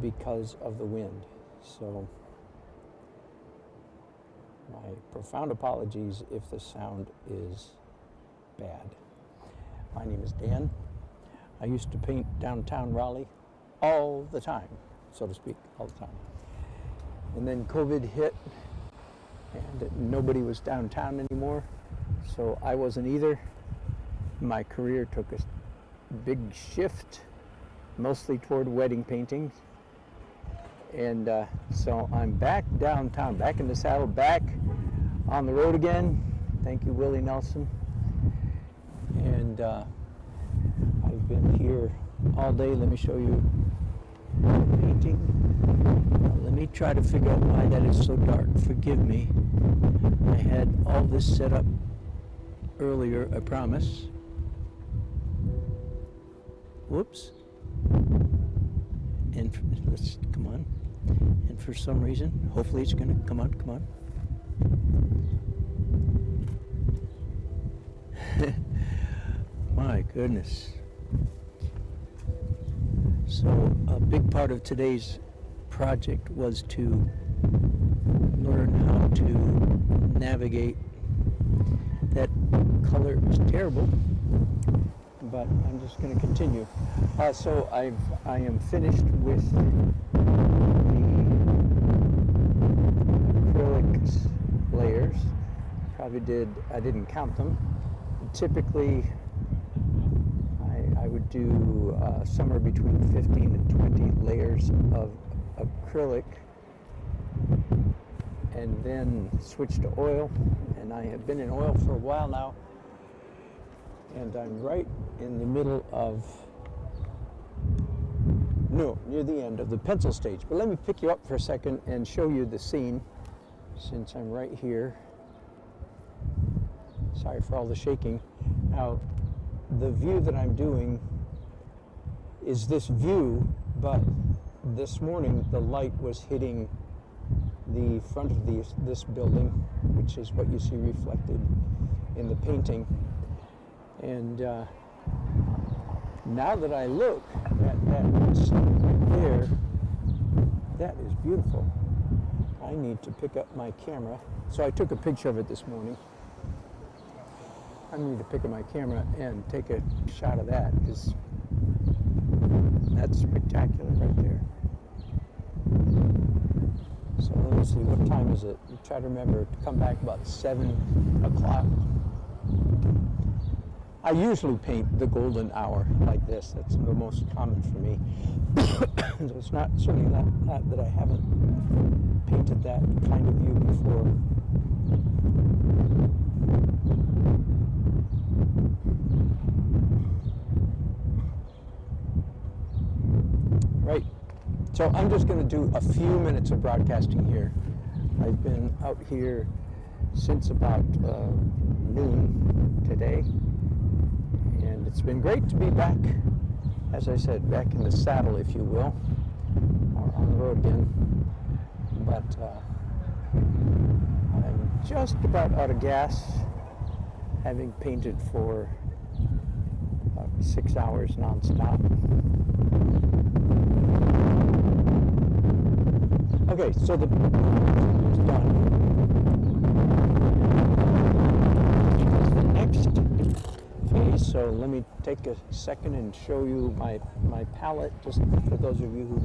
because of the wind. So my profound apologies if the sound is bad. My name is Dan. I used to paint downtown Raleigh all the time, so to speak, all the time. And then COVID hit and nobody was downtown anymore, so I wasn't either. My career took a big shift, mostly toward wedding paintings. And so I'm back downtown, back in the saddle, back on the road again. Thank you, Willie Nelson. And I've been here all day. Let me show you painting. Let me try to figure out why that is so dark. Forgive me. I had all this set up earlier, I promise. Whoops. And let's, come on. And for some reason, hopefully it's gonna, come on. My goodness. So a big part of today's project was to learn how to navigate. That color is terrible, but I'm just going to continue. So I am finished with the acrylics layers. I didn't count them. Typically, I would do somewhere between 15 and 20 layers of acrylic and then switch to oil. And I have been in oil for a while now, and I'm right in the middle of, no, near the end of the pencil stage. But let me pick you up for a second and show you the scene, since I'm right here. Sorry for all the shaking. Now, the view that I'm doing is this view, but this morning the light was hitting the front of this building, which is what you see reflected in the painting. And now that I look at that scene right there, that is beautiful. I need to pick up my camera. So I took a picture of it this morning. I need to pick up my camera and take a shot of that, because that's spectacular right there. So let me see, what time is it? You try to remember to come back about 7 o'clock. I usually paint the golden hour like this. That's the most common for me. So it's not certainly not that I haven't painted that kind of view before. Right. So I'm just going to do a few minutes of broadcasting here. I've been out here since about noon today, and it's been great to be back, as I said, back in the saddle, if you will, or on the road again. But I'm just about out of gas, having painted for about 6 hours nonstop. Okay, so the is done. Here's the next phase. So let me take a second and show you my palette, just for those of you who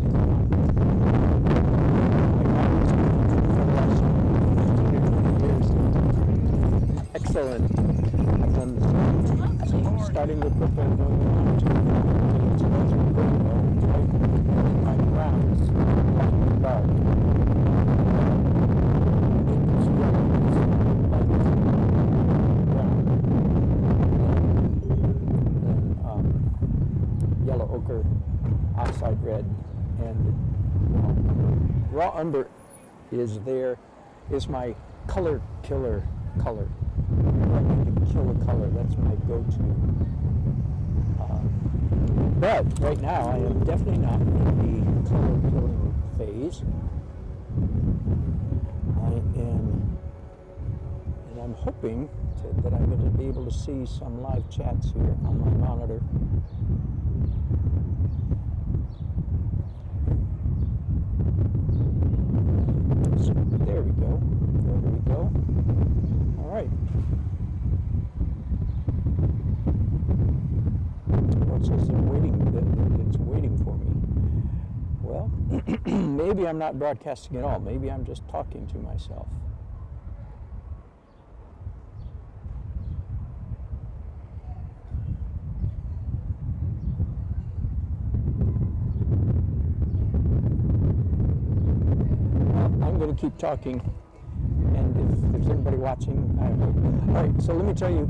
excellent. I've done this. Starting with purple and going on to my browns, dark. Yellow ochre, oxide red, and raw umber is my color killer color. I need to kill a color. That's my go-to. But right now, I am definitely not in the color killing phase. And I'm hoping that I'm going to be able to see some live chats here on my monitor. go. There we go. All right. What's this it's waiting for me? Well, maybe I'm not broadcasting at all. Maybe I'm just talking to myself. I'm going to keep talking, and if there's anybody watching, I hope. All right, so let me tell you,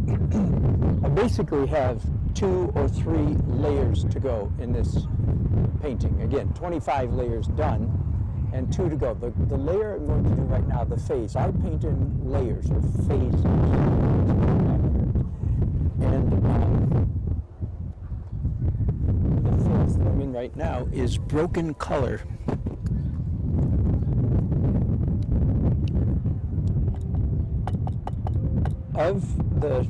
I basically have 2 or 3 layers to go in this painting. Again, 25 layers done, and 2 to go. The layer I'm going to do right now, the phase, I paint in layers or phases. And the phase that I'm in right now is broken color. Of the,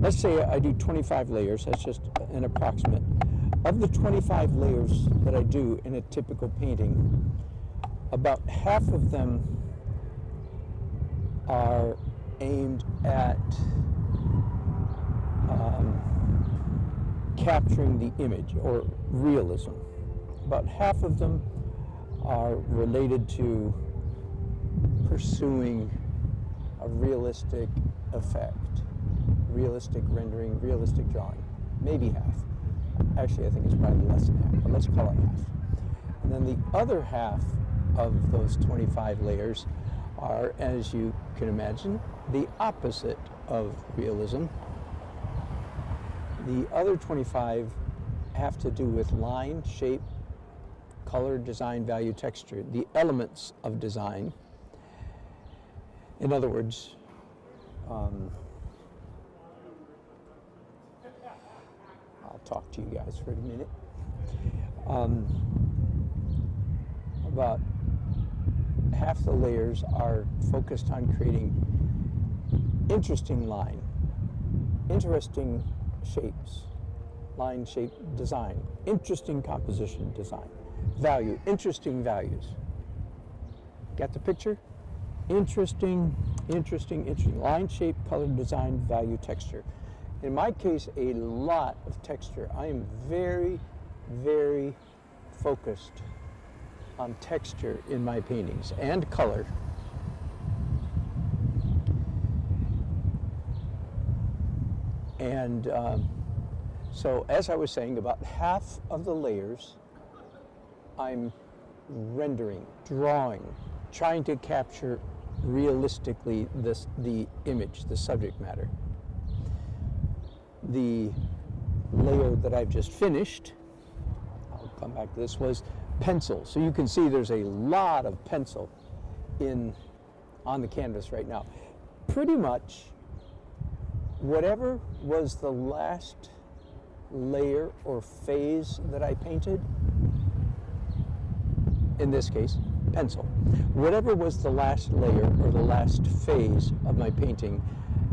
let's say I do 25 layers, that's just an approximate. Of the 25 layers that I do in a typical painting, about half of them are aimed at capturing the image or realism. About half of them are related to pursuing a realistic effect, realistic rendering, realistic drawing, maybe half. Actually, I think it's probably less than half, but let's call it half. And then the other half of those 25 layers are, as you can imagine, the opposite of realism. The other 25 have to do with line, shape, color, design, value, texture, the elements of design. In other words, I'll talk to you guys for a minute. About half the layers are focused on creating interesting line, interesting shapes, line, shape, design, interesting composition, design, value, interesting values. Got the picture? Interesting, line, shape, color, design, value, texture. In my case, a lot of texture. I am very, very focused on texture in my paintings and color. And so, as I was saying, about half of the layers I'm rendering, drawing, trying to capture realistically the image, the subject matter. The layer that I've just finished, I'll come back to this, was pencil. So you can see there's a lot of pencil on the canvas right now. Pretty much whatever was the last layer or phase that I painted, in this case, pencil. Whatever was the last layer or the last phase of my painting,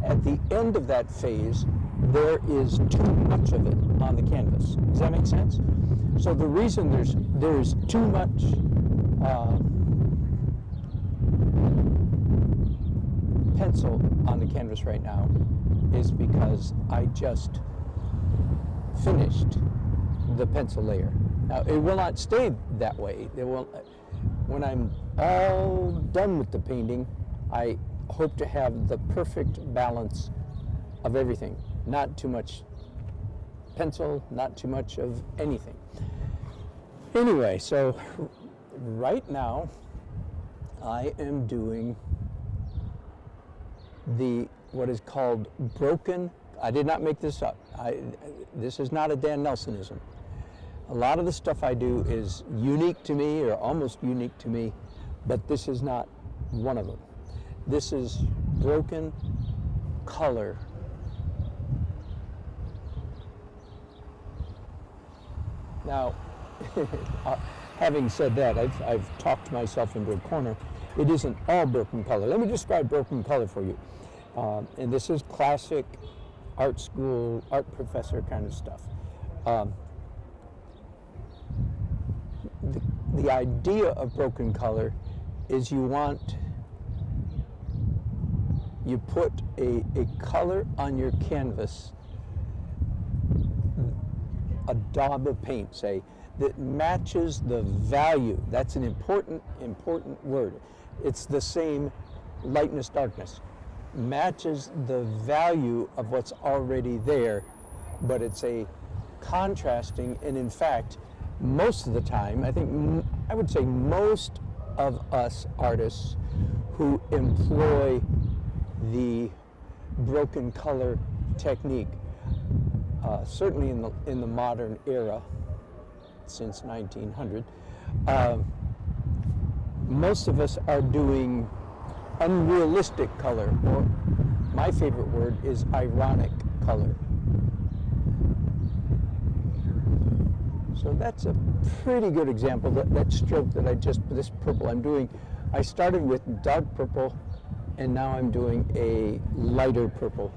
at the end of that phase, there is too much of it on the canvas. Does that make sense? So the reason there is too much pencil on the canvas right now is because I just finished the pencil layer. Now, it will not stay that way. When I'm all done with the painting, I hope to have the perfect balance of everything. Not too much pencil, not too much of anything. Anyway, so right now I am doing what is called broken. I did not make this up. This is not a Dan Nelsonism. A lot of the stuff I do is unique to me or almost unique to me, but this is not one of them. This is broken color. Now, having said that, I've talked myself into a corner. It isn't all broken color. Let me describe broken color for you. And this is classic art school, art professor kind of stuff. The idea of broken color is you put a color on your canvas, a daub of paint, say, that matches the value. That's an important word. It's the same lightness, darkness. Matches the value of what's already there, but it's a contrasting, and in fact, most of the time, I would say most of us artists who employ the broken color technique, certainly in the modern era, since 1900, most of us are doing unrealistic color, or my favorite word is ironic color. So that's a pretty good example. That stroke that this purple I'm doing, I started with dark purple and now I'm doing a lighter purple.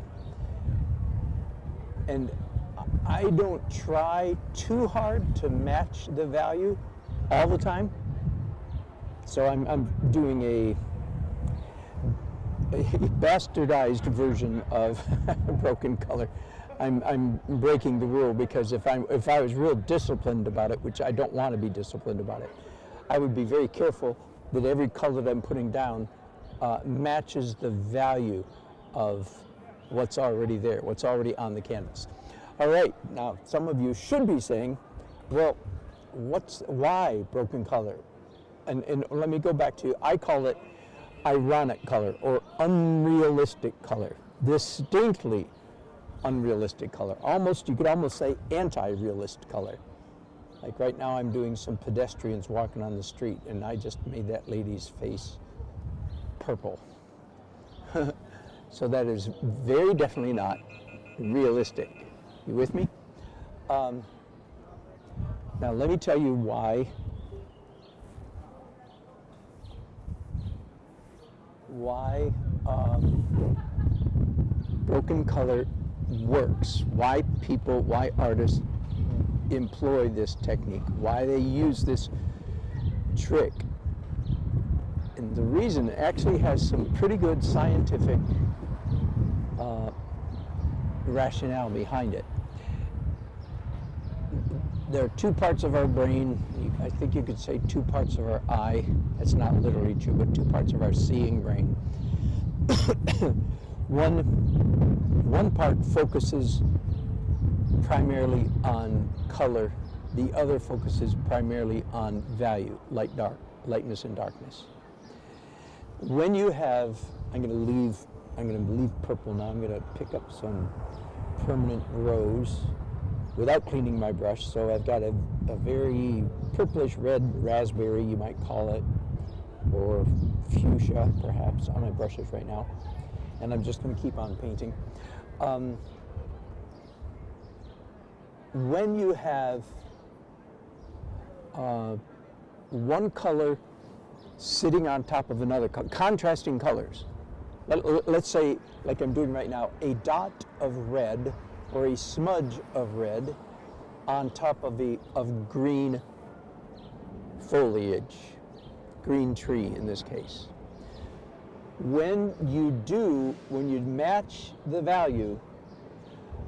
And I don't try too hard to match the value all the time. So I'm doing a bastardized version of broken color. I'm breaking the rule, because if I was real disciplined about it, which I don't want to be disciplined about it, I would be very careful that every color that I'm putting down matches the value of what's already there, what's already on the canvas. All right, now some of you should be saying, well, why broken color? And let me go back to, I call it ironic color or unrealistic color, distinctly unrealistic color. You could almost say anti-realist color. Like right now I'm doing some pedestrians walking on the street and I just made that lady's face purple. So that is very definitely not realistic. You with me? Now let me tell you why broken color works, why artists employ this technique, why they use this trick. And the reason actually has some pretty good scientific rationale behind it. There are two parts of our brain. I think you could say two parts of our eye. That's not literally true, but two parts of our seeing brain. One part focuses primarily on color. The other focuses primarily on value, light, dark, lightness and darkness. When you have, I'm going to leave purple now. I'm going to pick up some permanent rose without cleaning my brush. So I've got a very purplish red raspberry, you might call it, or fuchsia perhaps, on my brushes right now. And I'm just going to keep on painting. When you have one color sitting on top of another, contrasting colors, let's say, like I'm doing right now, a dot of red or a smudge of red on top of green foliage, green tree in this case. When you match the value,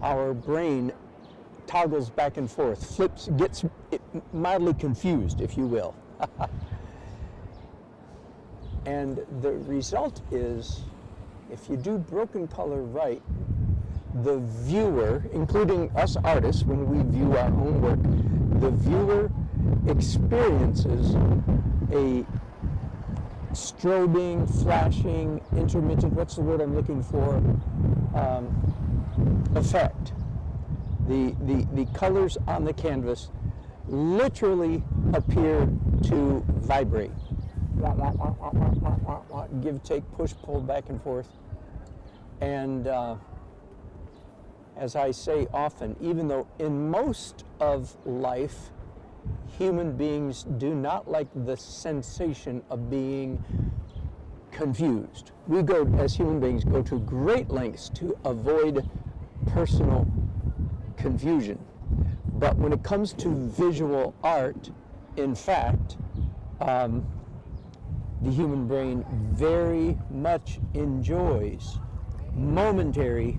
our brain toggles back and forth, gets mildly confused, if you will. And the result is, if you do broken color right, the viewer, including us artists, when we view our own work, the viewer experiences a strobing, flashing, intermittent, what's the word I'm looking for, effect. The colors on the canvas literally appear to vibrate. Give, take, push, pull, back and forth. And as I say often, even though in most of life, human beings do not like the sensation of being confused. We as human beings, go to great lengths to avoid personal confusion. But when it comes to visual art, in fact, the human brain very much enjoys momentary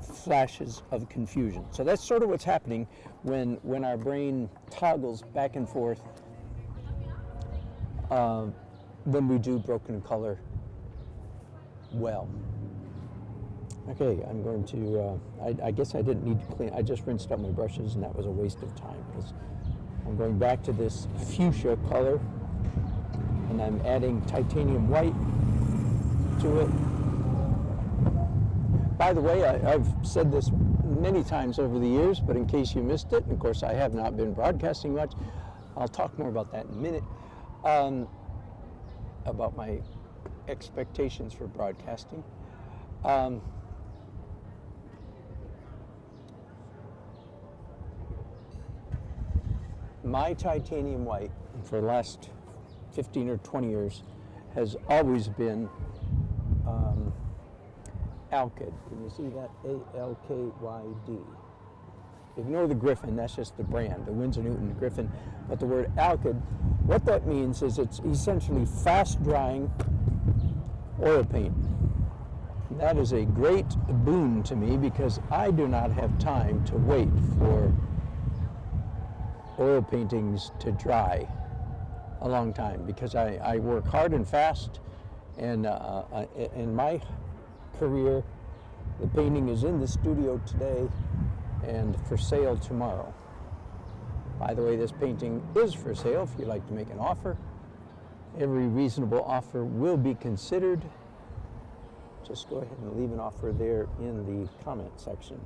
flashes of confusion. So that's sort of what's happening when our brain toggles back and forth when we do broken color well. Okay, I'm going to, I guess I didn't need to clean, I just rinsed up my brushes and that was a waste of time. I'm going back to this fuchsia color and I'm adding titanium white to it. By the way, I've said this many times over the years, but in case you missed it, and of course I have not been broadcasting much, I'll talk more about that in a minute, about my expectations for broadcasting. My titanium white for the last 15 or 20 years has always been Alkyd. Can you see that? A-L-K-Y-D. Ignore the Griffin, that's just the brand, the Winsor Newton Griffin. But the word Alkyd, what that means is it's essentially fast drying oil paint. And that is a great boon to me because I do not have time to wait for oil paintings to dry a long time because I work hard and fast, and in my career the painting is in the studio today and for sale tomorrow. By the way, this painting is for sale if you'd like to make an offer. Every reasonable offer will be considered. Just go ahead and leave an offer there in the comment section.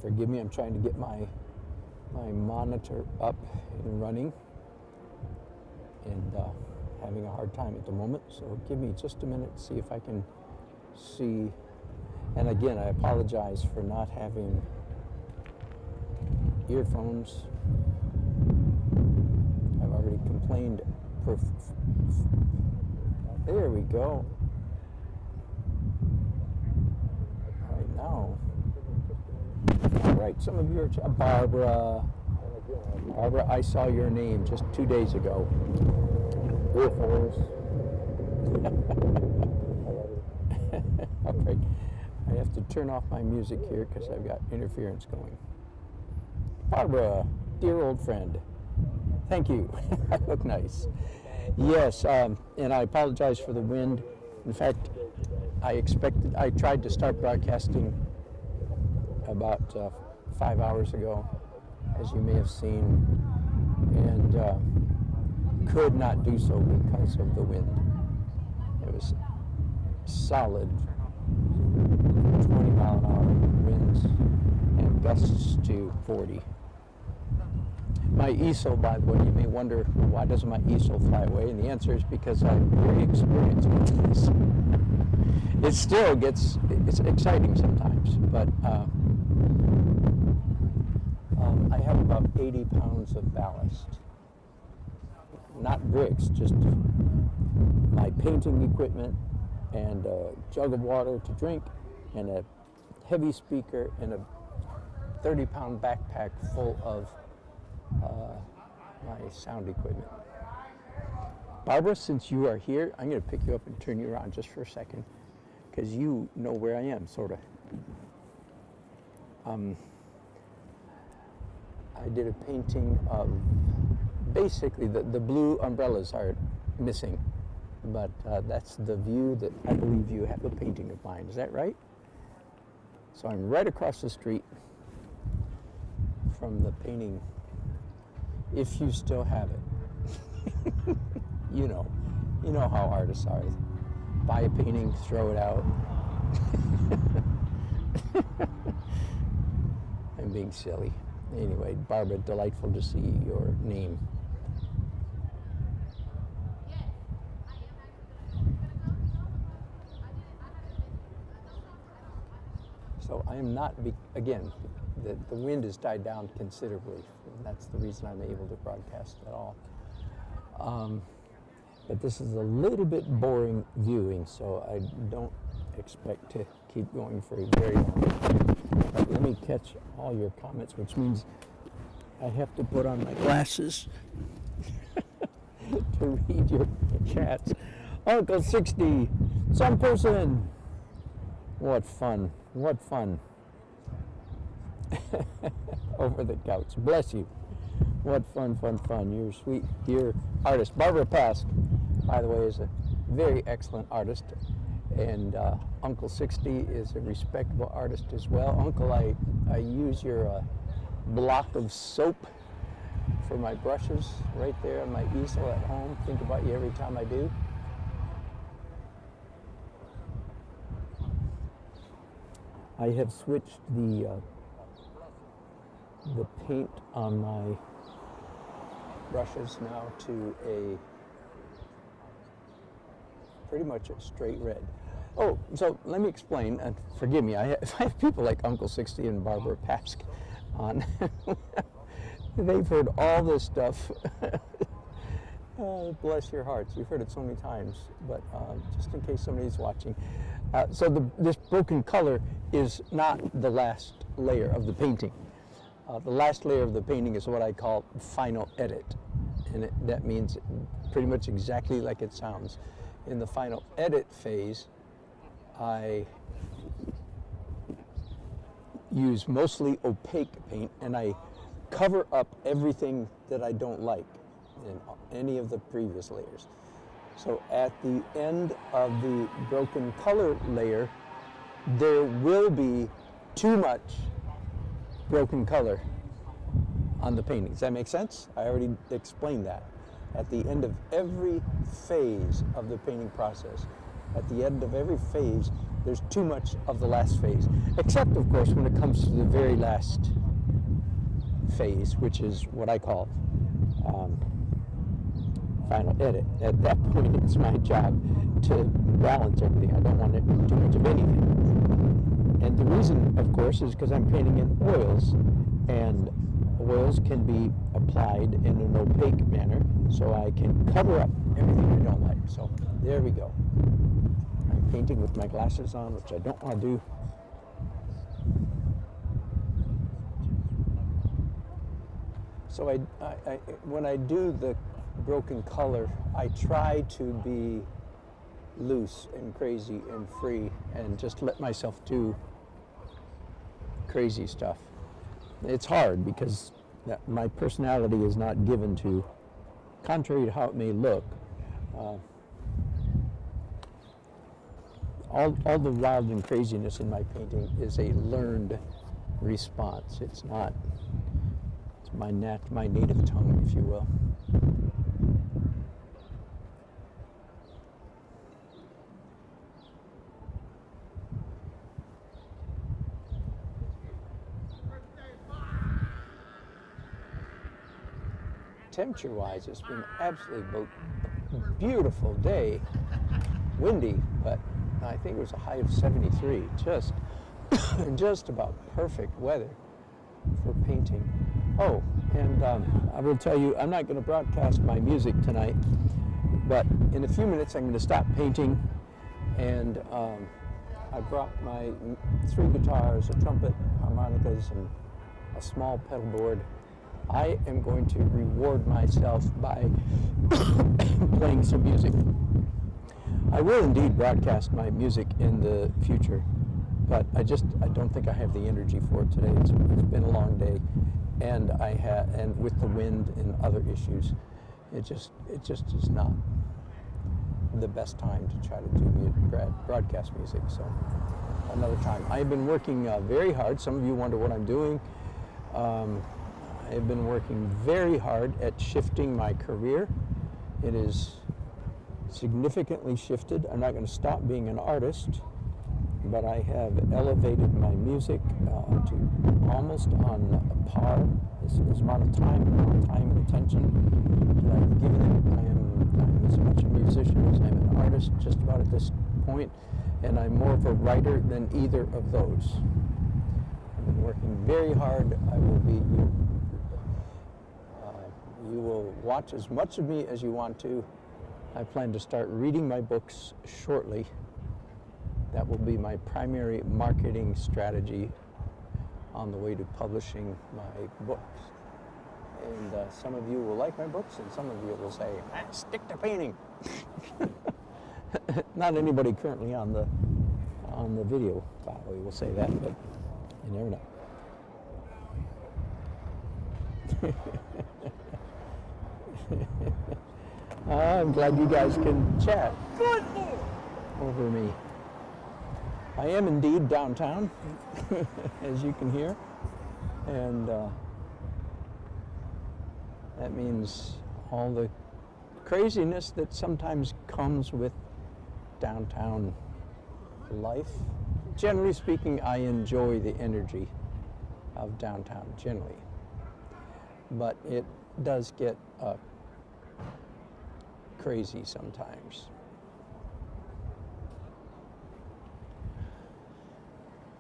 Forgive me, I'm trying to get my monitor up and running and having a hard time at the moment. So give me just a minute to see if I can see. And again, I apologize for not having earphones. I've already complained. There we go. Right now. All right, some of you are, Barbara, I saw your name just 2 days ago. Earphones. All right, I have to turn off my music here because I've got interference going. Barbara, dear old friend, thank you. I look nice. Yes, and I apologize for the wind. In fact, I tried to start broadcasting about 5 hours ago, as you may have seen, and could not do so because of the wind. It was solid 20-mile-an-hour winds and gusts to 40. My easel, by the way, you may wonder, why doesn't my easel fly away? And the answer is because I'm very experienced with this. It still it's exciting sometimes, but I have about 80 pounds of ballast. Not bricks, just my painting equipment and a jug of water to drink and a heavy speaker and a 30-pound backpack full of my sound equipment. Barbara, since you are here, I'm going to pick you up and turn you around just for a second because you know where I am, sort of. I did a painting of, basically the blue umbrellas are missing, but that's the view that I believe you have a painting of mine. Is that right? So I'm right across the street from the painting, if you still have it. You know how artists are. Buy a painting, throw it out. I'm being silly. Anyway, Barbara, delightful to see your name. So I am not, again, the wind has died down considerably. And that's the reason I'm able to broadcast at all. But this is a little bit boring viewing, so I don't expect to keep going for a very long time. But let me catch all your comments, which means I have to put on my glasses to read your chats. Uncle 60, some person. What fun, what fun. Over the couch, bless you. What fun, fun, fun. You're sweet, dear artist. Barbara Pask, by the way, is a very excellent artist. And Uncle 60 is a respectable artist as well. Uncle, I use your block of soap for my brushes right there on my easel at home. Think about you every time I do. I have switched the paint on my brushes now to a pretty much a straight red. Oh, so let me explain, and forgive me, I have people like Uncle 60 and Barbara Pask on. They've heard all this stuff. Oh, bless your hearts, you've heard it so many times, but just in case somebody's watching. So this broken color is not the last layer of the painting. The last layer of the painting is what I call final edit, and that means pretty much exactly like it sounds. In the final edit phase, I use mostly opaque paint, and I cover up everything that I don't like in any of the previous layers. So at the end of the broken color layer, there will be too much broken color on the painting. Does that make sense? I already explained that. At the end of every phase of the painting process, at the end of every phase, there's too much of the last phase. Except, of course, when it comes to the very last phase, which is what I call final edit. At that point, it's my job to balance everything. I don't want it too much of anything. And the reason, of course, is because I'm painting in oils, and oils can be applied in an opaque manner, so I can cover up everything I don't like. So there we go. I'm painting with my glasses on, which I don't want to do. So when I do the broken color, I try to be loose and crazy and free and just let myself do crazy stuff. It's hard because my personality is not given to, contrary to how it may look, all the wild and craziness in my painting is a learned response. It's not, it's my native tongue, if you will. Temperature-wise, it's been absolutely beautiful day. Windy, but I think it was a high of 73. Just about perfect weather for painting. Oh, and I will tell you, I'm not going to broadcast my music tonight, but in a few minutes I'm going to stop painting, and I brought my 3 guitars, a trumpet, harmonicas, and a small pedal board. I am going to reward myself by playing some music. I will indeed broadcast my music in the future, but I don't think I have the energy for it today. It's been a long day, and and with the wind and other issues, it just is not the best time to try to do broadcast music. So another time. I've been working very hard. Some of you wonder what I'm doing. I've been working very hard at shifting my career. It is significantly shifted. I'm not going to stop being an artist, but I have elevated my music to almost on par. This amount of time and attention that I've given it. I'm as much a musician as I'm an artist just about at this point, and I'm more of a writer than either of those. I've been working very hard. You will watch as much of me as you want to. I plan to start reading my books shortly. That will be my primary marketing strategy on the way to publishing my books. And some of you will like my books, and some of you will say, stick to painting. Not anybody currently on the video probably will say that, but you never know. I'm glad you guys can chat over me. I am indeed downtown, as you can hear, and that means all the craziness that sometimes comes with downtown life. Generally speaking, I enjoy the energy of downtown, generally. But it does get crazy sometimes.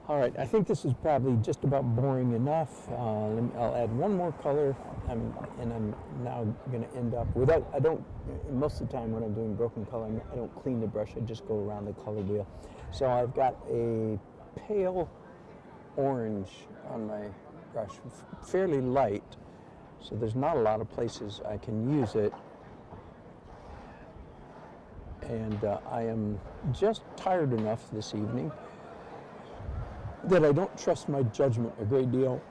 All right, I think this is probably just about boring enough. I'll add one more color, and I'm now going to end up without, most of the time when I'm doing broken color, I don't clean the brush, I just go around the color wheel. So I've got a pale orange on my brush, fairly light, so there's not a lot of places I can use it. And I am just tired enough this evening that I don't trust my judgment a great deal.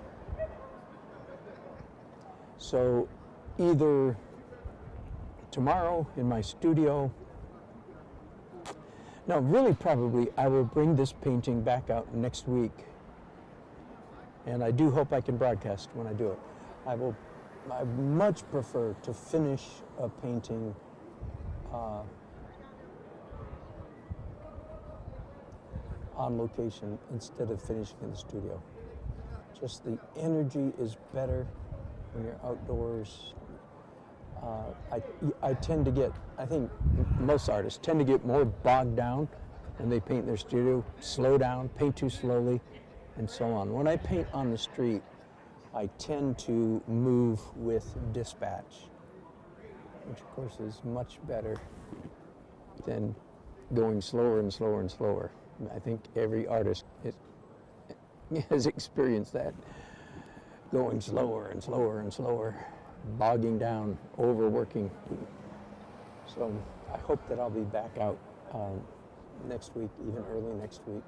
So either tomorrow in my studio, no, really probably I will bring this painting back out next week. And I do hope I can broadcast when I do it. I much prefer to finish a painting on location instead of finishing in the studio. Just the energy is better when you're outdoors. I tend to get, I think most artists tend to get more bogged down when they paint in their studio, slow down, paint too slowly, and so on. When I paint on the street, I tend to move with dispatch, which of course is much better than going slower and slower and slower. I think every artist has experienced that, going slower and slower and slower, bogging down, overworking. So I hope that I'll be back out next week, even early next week.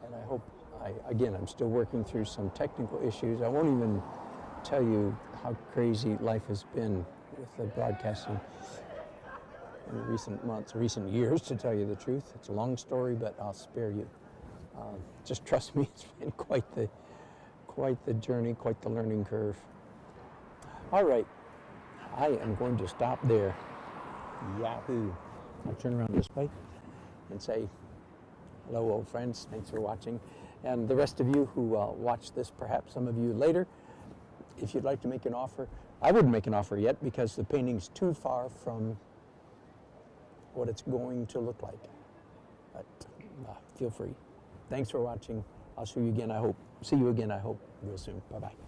And I hope, again, I'm still working through some technical issues. I won't even tell you how crazy life has been with the broadcasting in recent months, recent years, to tell you the truth. It's a long story, but I'll spare you. Just trust me, it's been quite the journey, quite the learning curve. All right, I am going to stop there. Yahoo! I'll turn around this way and say, hello, old friends. Thanks for watching. And the rest of you who watch this, perhaps some of you later, if you'd like to make an offer, I wouldn't make an offer yet because the painting's too far from what it's going to look like. But feel free. Thanks for watching. I'll see you again, I hope, real soon. Bye-bye.